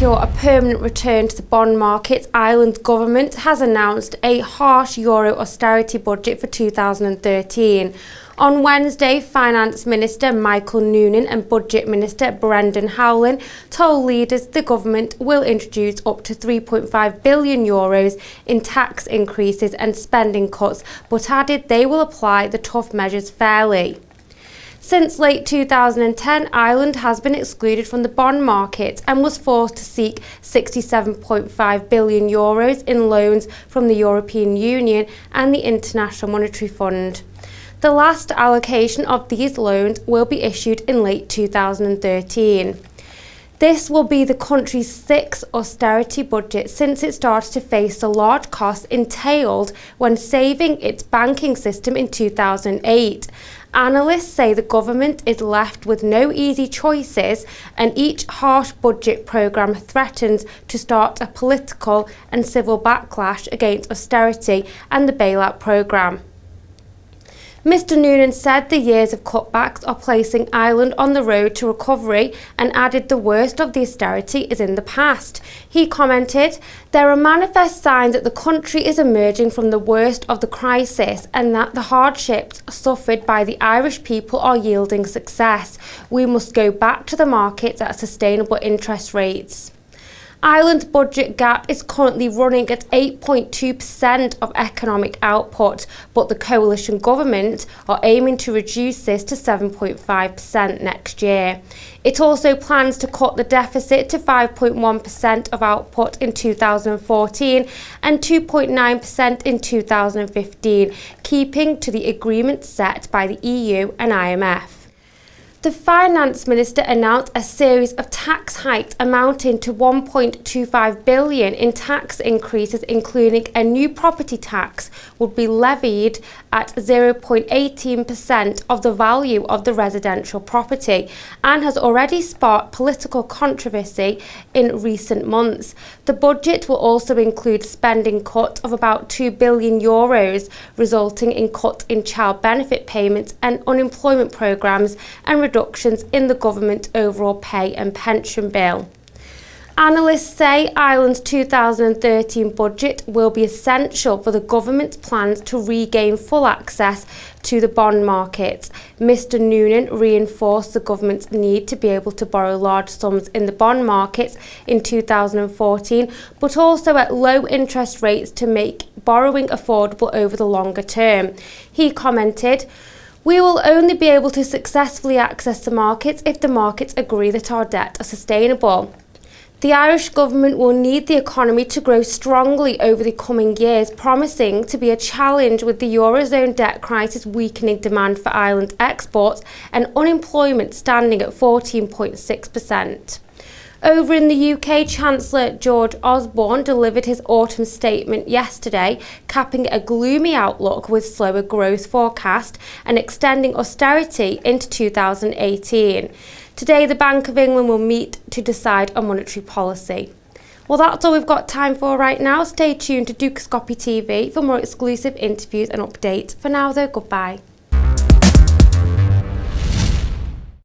secure a permanent return to the bond market, Ireland's government has announced a harsh euro austerity budget for 2013. On Wednesday, Finance Minister Michael Noonan and Budget Minister Brendan Howlin told leaders the government will introduce up to €3.5 billion in tax increases and spending cuts, but added they will apply the tough measures fairly. Since late 2010, Ireland has been excluded from the bond market and was forced to seek €67.5 billion in loans from the European Union and the International Monetary Fund. The last allocation of these loans will be issued in late 2013. This will be the country's sixth austerity budget since it started to face the large costs entailed when saving its banking system in 2008. Analysts say the government is left with no easy choices, and each harsh budget programme threatens to start a political and civil backlash against austerity and the bailout programme. Mr Noonan said the years of cutbacks are placing Ireland on the road to recovery and added the worst of the austerity is in the past. He commented, "There are manifest signs that the country is emerging from the worst of the crisis and that the hardships suffered by the Irish people are yielding success. We must go back to the markets at sustainable interest rates." Ireland's budget gap is currently running at 8.2% of economic output, but the coalition government are aiming to reduce this to 7.5% next year. It also plans to cut the deficit to 5.1% of output in 2014 and 2.9% in 2015, keeping to the agreement set by the EU and IMF. The Finance Minister announced a series of tax hikes amounting to €1.25 billion in tax increases, including a new property tax would be levied at 0.18% of the value of the residential property, and has already sparked political controversy in recent months. The budget will also include spending cut of about €2 billion, resulting in cuts in child benefit payments and unemployment programmes and reductions in the government overall pay and pension bill. Analysts say Ireland's 2013 budget will be essential for the government's plans to regain full access to the bond market. Mr Noonan reinforced the government's need to be able to borrow large sums in the bond markets in 2014, but also at low interest rates to make borrowing affordable over the longer term. He commented, "We will only be able to successfully access the markets if the markets agree that our debt is sustainable." The Irish government will need the economy to grow strongly over the coming years, promising to be a challenge with the Eurozone debt crisis weakening demand for Ireland's exports and unemployment standing at 14.6%. Over in the UK, Chancellor George Osborne delivered his autumn statement yesterday, capping a gloomy outlook with slower growth forecast and extending austerity into 2018. Today, the Bank of England will meet to decide on monetary policy. Well, that's all we've got time for right now. Stay tuned to Dukascopy TV for more exclusive interviews and updates. For now, though, goodbye.